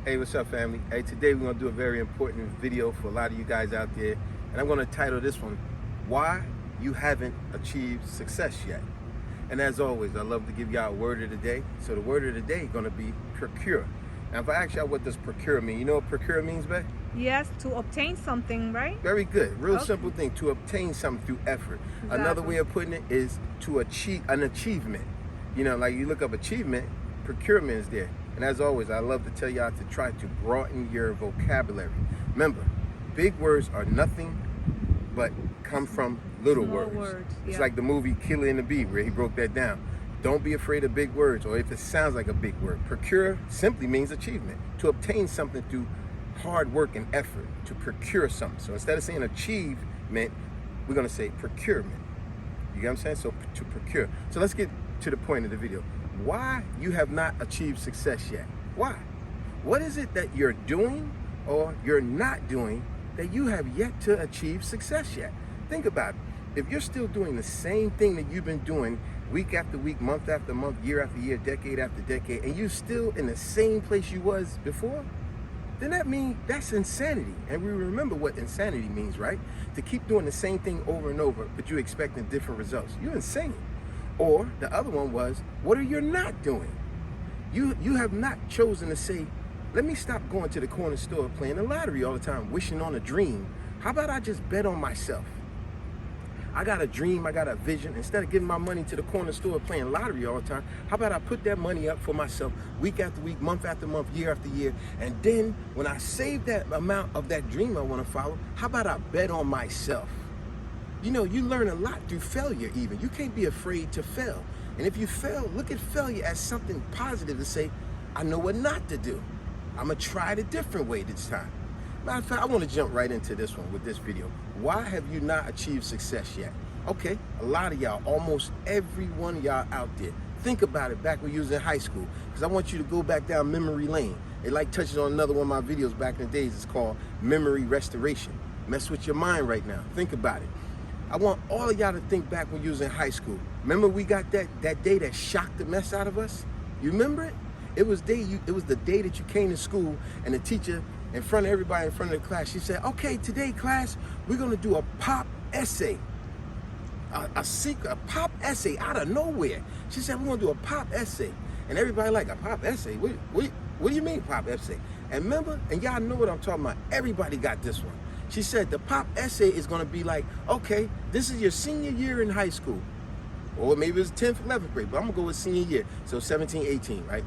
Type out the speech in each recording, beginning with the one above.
Hey, what's up, family? Hey, today we're gonna do a very important video for a lot of you guys out there, and I'm gonna title this one, Why You Haven't Achieved Success Yet. And as always, I love to give y'all a word of the day. So the word of the day is gonna be procure. Now, if I ask y'all what does procure mean, you know what procure means, babe? Yes, to obtain something, right? Very good. Real Okay. simple thing, to obtain something through effort. Exactly. Another way of putting it is to achieve an achievement. You know, like you look up achievement, procurement is there. And as always, I love to tell y'all to try to broaden your vocabulary. Remember, big words are nothing but come from little Small words. words, It's yeah. like the movie Killer and the Bee, where he broke that down. Don't be afraid of big words, or if it sounds like a big word. Procure simply means achievement. To obtain something through hard work and effort, to procure something. So instead of saying achievement, we're gonna say procurement. You get what I'm saying? So to procure. So let's get to the point of the video. Why you have not achieved success yet? Why? What is it that you're doing or you're not doing that you have yet to achieve success yet? Think about it. If you're still doing the same thing that you've been doing week after week, month after month, year after year, decade after decade, and you're still in the same place you was before, then that means that's insanity. And we remember what insanity means, right? To keep doing the same thing over and over, but you're expecting different results. You're insane. Or the other one was, what are you not doing? You have not chosen to say, let me stop going to the corner store playing the lottery all the time, wishing on a dream. How about I just bet on myself? I got a dream, I got a vision. Instead of giving my money to the corner store playing lottery all the time, how about I put that money up for myself week after week, month after month, year after year, and then when I save that amount of that dream I want to follow, how about I bet on myself? You know, you learn a lot through failure even. You can't be afraid to fail. And if you fail, look at failure as something positive to say, I know what not to do. I'm gonna try it a different way this time. Matter of fact, I want to jump right into this one with this video. Why have you not achieved success yet? Okay, a lot of y'all, almost every one of y'all out there, think about it back when you was in high school, because I want you to go back down memory lane. It like touches on another one of my videos back in the days. It's called Memory Restoration. Mess with your mind right now. Think about it. I want all of y'all to think back when you was in high school. Remember we got that day that shocked the mess out of us? You remember it? It was the day that you came to school and the teacher, in front of everybody in front of the class, she said, okay, today class, we're gonna do a pop essay. A pop essay out of nowhere. She said, we're gonna do a pop essay. And everybody like, a pop essay? What do you mean pop essay? And remember, and y'all know what I'm talking about, everybody got this one. She said the pop essay is gonna be like, okay, this is your senior year in high school. Or maybe it's 10th, 11th grade, but I'm gonna go with senior year. So 17, 18, right?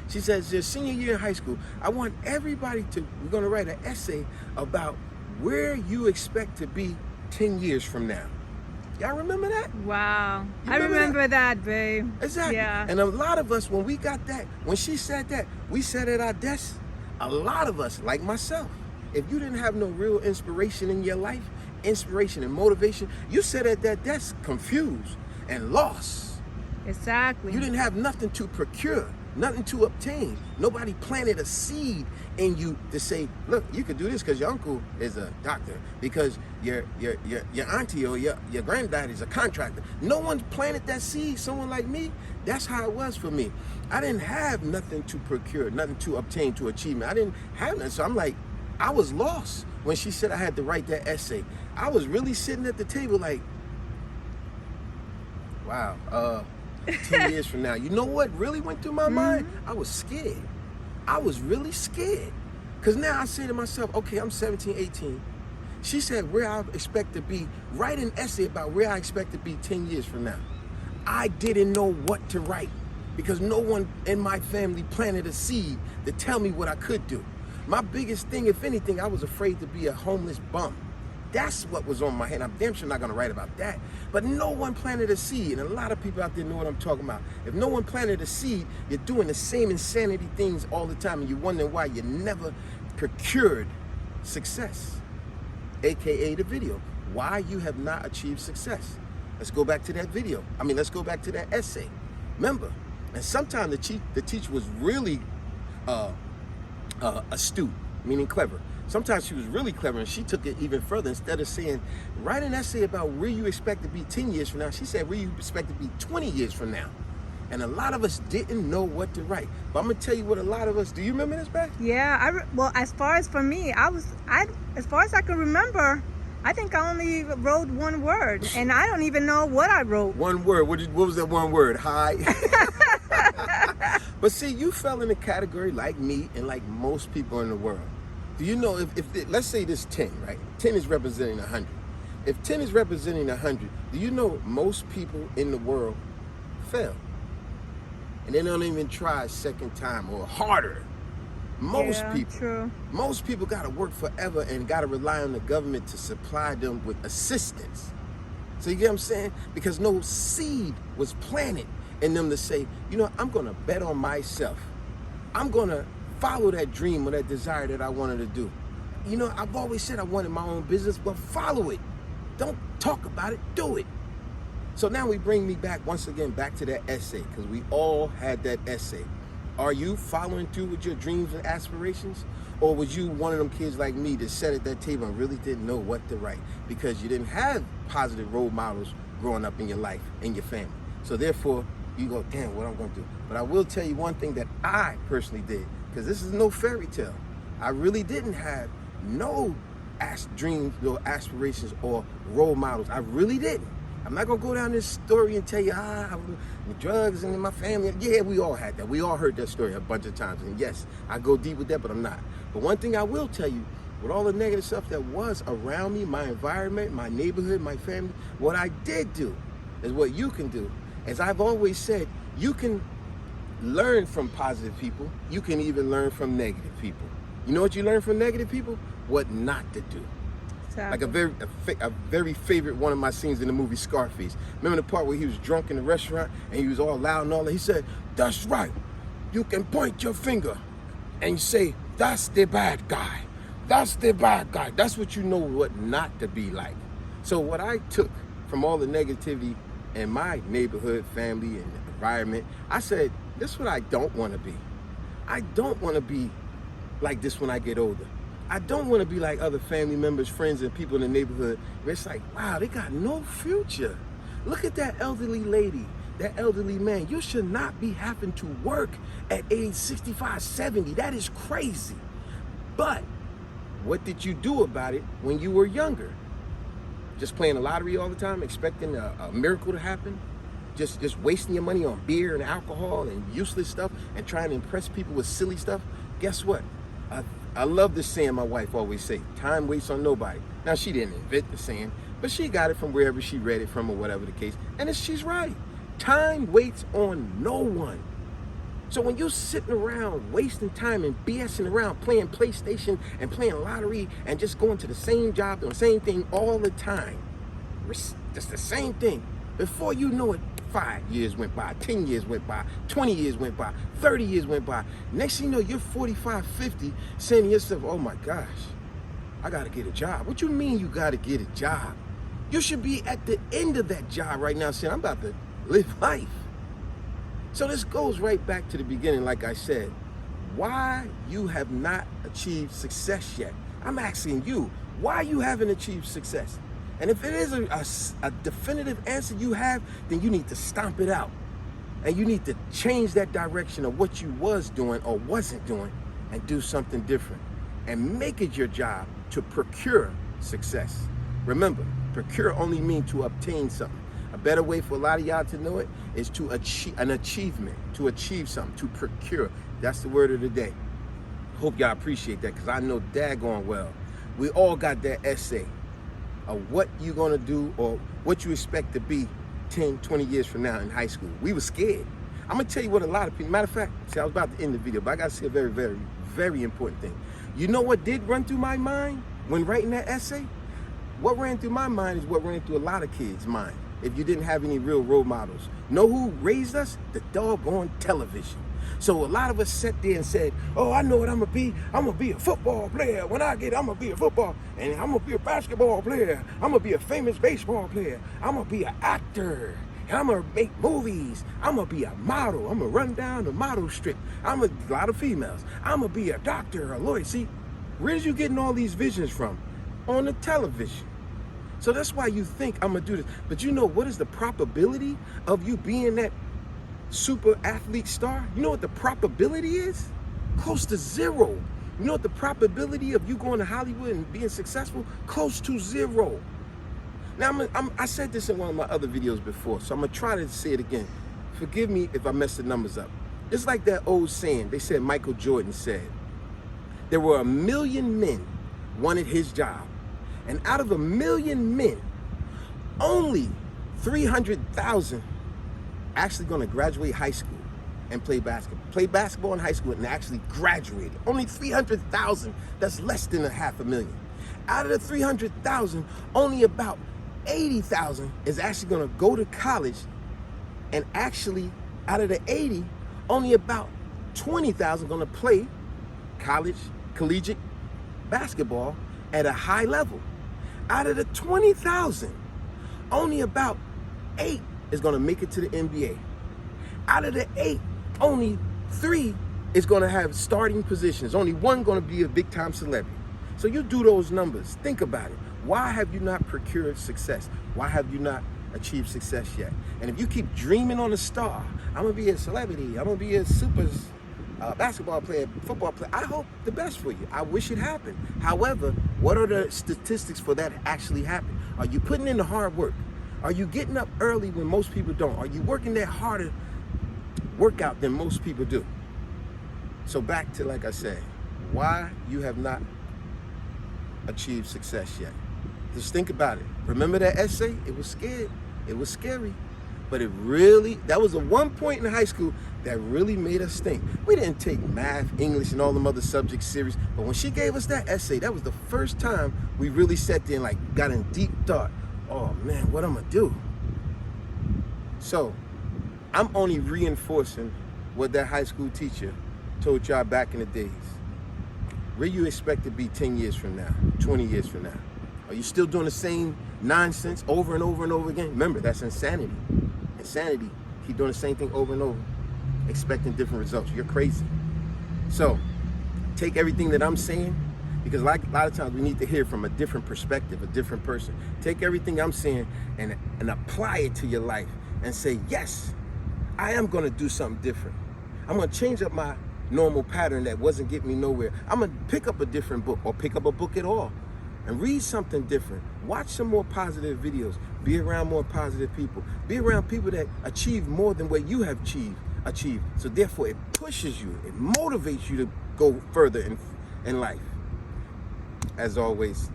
She says, your senior year in high school, I want everybody we're gonna write an essay about where you expect to be 10 years from now. Y'all remember that? Wow. You I remember remember that, babe. Exactly. Yeah. And a lot of us, when we got that, when she said that, we sat at our desk, a lot of us, like myself, if you didn't have no real inspiration in your life, inspiration and motivation, you sat at that desk confused and lost. Exactly. You didn't have nothing to procure, nothing to obtain. Nobody planted a seed in you to say, look, you could do this because your uncle is a doctor, because your auntie or your granddad is a contractor. No one planted that seed. Someone like me, that's how it was for me. I didn't have nothing to procure, nothing to obtain, to achievement. I didn't have nothing. So I'm like, I was lost when she said I had to write that essay. I was really sitting at the table like, wow, 10 years from now. You know what really went through my mind? I was scared. I was really scared. Because now I say to myself, okay, I'm 17, 18. She said where I expect to be, write an essay about where I expect to be 10 years from now. I didn't know what to write because no one in my family planted a seed to tell me what I could do. My biggest thing, if anything, I was afraid to be a homeless bum. That's what was on my head. I'm damn sure not gonna write about that. But no one planted a seed, and a lot of people out there know what I'm talking about. If no one planted a seed, you're doing the same insanity things all the time, and you're wondering why you never procured success, AKA the video. Why you have not achieved success. Let's go back to that video. Let's go back to that essay. Remember, and sometimes the teacher was really astute, meaning clever. Sometimes she was really clever and she took it even further. Instead of saying, write an essay about where you expect to be 10 years from now, she said where you expect to be 20 years from now. And a lot of us didn't know what to write. But I'm gonna tell you what a lot of us, do you remember this, Beth? Yeah, well, as far as for me, as far as I can remember, I think I only wrote one word, and I don't even know what I wrote. One word. What was that one word? Hi. But see, you fell in a category like me and like most people in the world. Do you know if let's say this 10, right? 10 is representing 100. If 10 is representing 100, do you know most people in the world fail? And they don't even try a second time or harder. Most people got to work forever and got to rely on the government to supply them with assistance. So you get what I'm saying? Because no seed was planted in them to say, you know, I'm going to bet on myself. I'm going to follow that dream or that desire that I wanted to do. You know, I've always said I wanted my own business, but follow it. Don't talk about it, do it. So now we bring me back once again back to that essay, because we all had that essay. Are you following through with your dreams and aspirations? Or was you one of them kids like me that sat at that table and really didn't know what to write because you didn't have positive role models growing up in your life and your family? So therefore, you go, damn, what I'm gonna do? But I will tell you one thing that I personally did, because this is no fairy tale. I really didn't have no dreams or aspirations or role models. I really didn't. I'm not gonna go down this story and tell you, drugs and my family. Yeah, we all had that. We all heard that story a bunch of times. And yes, I go deep with that, but I'm not. But one thing I will tell you, with all the negative stuff that was around me, my environment, my neighborhood, my family, what I did do is what you can do. As I've always said, you can learn from positive people. You can even learn from negative people. You know what you learn from negative people? What not to do. Like a very favorite one of my scenes in the movie Scarface. Remember the part where he was drunk in the restaurant and he was all loud and all that? He said, that's right. You can point your finger and say, that's the bad guy. That's the bad guy. That's what you know what not to be like. So what I took from all the negativity in my neighborhood, family, and environment, I said, this is what I don't want to be. I don't want to be like this when I get older. I don't want to be like other family members, friends, and people in the neighborhood where it's like, wow, they got no future. Look at that elderly lady, that elderly man. You should not be having to work at age 65, 70. That is crazy. But what did you do about it when you were younger? Just playing the lottery all the time, expecting a miracle to happen? Just wasting your money on beer and alcohol and useless stuff and trying to impress people with silly stuff? Guess what? I love this saying my wife always say, time waits on nobody. Now, she didn't invent the saying, but she got it from wherever she read it from or whatever the case. And she's right. Time waits on no one. So when you're sitting around wasting time and BSing around playing PlayStation and playing lottery and just going to the same job, doing the same thing all the time, just the same thing, before you know it, 5 years went by, 10 years went by, 20 years went by, 30 years went by. Next thing you know, you're 45, 50, saying to yourself, oh my gosh, I gotta get a job. What you mean you gotta get a job? You should be at the end of that job right now saying, I'm about to live life. So this goes right back to the beginning, like I said. Why you have not achieved success yet? I'm asking you, why you haven't achieved success? And if it is a definitive answer you have, then you need to stomp it out. And you need to change that direction of what you was doing or wasn't doing and do something different. And make it your job to procure success. Remember, procure only means to obtain something. A better way for a lot of y'all to know it is to achieve an achievement, to achieve something, to procure. That's the word of the day. Hope y'all appreciate that, because I know daggone well. We all got that essay of what you're gonna do or what you expect to be 10, 20 years from now in high school. We were scared. I'm gonna tell you what a lot of people, matter of fact, see, I was about to end the video, but I gotta say a very, very, very important thing. You know what did run through my mind when writing that essay? What ran through my mind is what ran through a lot of kids' mind if you didn't have any real role models. Know who raised us? The doggone television. So a lot of us sat there and said, oh, I know what I'm gonna be. I'm gonna be a football player. When I'm gonna be a football, and I'm gonna be a basketball player. I'm gonna be a famous baseball player. I'm gonna be an actor. And I'm gonna make movies. I'm gonna be a model. I'm gonna run down the model strip. A lot of females. I'm gonna be a doctor, a lawyer. See, where's you getting all these visions from? On the television. So that's why you think I'm gonna do this. But you know what is the probability of you being that super athlete star, you know what the probability is? Close to zero. You know what the probability of you going to Hollywood and being successful? Close to zero. Now, I said this in one of my other videos before, so I'm going to try to say it again. Forgive me if I mess the numbers up. It's like that old saying. They said, Michael Jordan said, there were 1 million men wanted his job. And out of 1 million men, only 300,000 actually going to graduate high school and play basketball in high school and actually graduated. Only 300,000, that's less than 500,000. Out of the 300,000, only about 80,000 is actually gonna go to college, and actually out of the 80, only about 20,000 gonna play collegiate basketball at a high level. Out of the 20,000, only about 8 is gonna make it to the NBA. Out of the 8, only 3 is gonna have starting positions. Only 1 gonna be a big time celebrity. So you do those numbers, think about it. Why have you not procured success? Why have you not achieved success yet? And if you keep dreaming on a star, I'm gonna be a celebrity, I'm gonna be a super basketball player, football player, I hope the best for you. I wish it happened. However, what are the statistics for that actually happen? Are you putting in the hard work? Are you getting up early when most people don't? Are you working that harder workout than most people do? So back to, like I said, why you have not achieved success yet. Just think about it. Remember that essay? It was scared. It was scary. But that was the one point in high school that really made us think. We didn't take math, English, and all them other subjects serious. But when she gave us that essay, that was the first time we really sat there and got in deep thought. Oh man, what I'm gonna do? So, I'm only reinforcing what that high school teacher told y'all back in the days. Where you expect to be 10 years from now, 20 years from now? Are you still doing the same nonsense over and over and over again? Remember, that's insanity. Insanity, keep doing the same thing over and over, expecting different results. You're crazy. So, take everything that I'm saying, because a lot of times we need to hear from a different perspective, a different person. Take everything I'm saying and apply it to your life and say, yes, I am gonna do something different. I'm gonna change up my normal pattern that wasn't getting me nowhere. I'm gonna pick up a different book, or pick up a book at all and read something different. Watch some more positive videos. Be around more positive people. Be around people that achieve more than what you have achieved. So therefore it pushes you, it motivates you to go further in life. As always,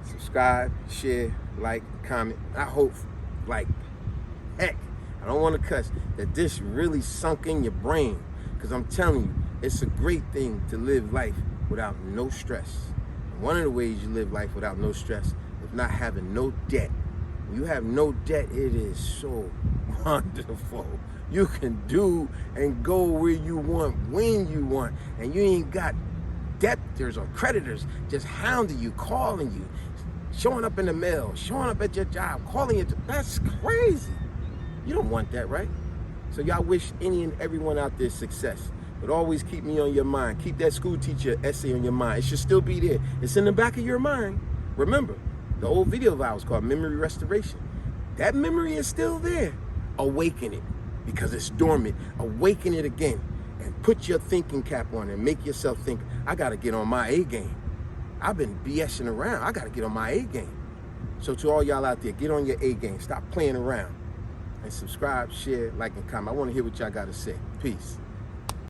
subscribe, share, like, comment. I hope, heck, I don't want to cuss, that this really sunk in your brain. Because I'm telling you, it's a great thing to live life without no stress. And one of the ways you live life without no stress is not having no debt. When you have no debt, it is so wonderful. You can do and go where you want, when you want, and you ain't got debtors or creditors just hounding you, calling you, showing up in the mail, showing up at your job, calling you. That's crazy. You don't want that, right? So y'all wish any and everyone out there success. But always keep me on your mind. Keep that school teacher essay on your mind. It should still be there. It's in the back of your mind. Remember, the old video of ours called Memory Restoration. That memory is still there. Awaken it, because it's dormant. Awaken it again and put your thinking cap on and make yourself think, I gotta get on my A game. I've been BSing around. I gotta get on my A game. So to all y'all out there, get on your A game. Stop playing around. And subscribe, share, like, and comment. I want to hear what y'all got to say. Peace.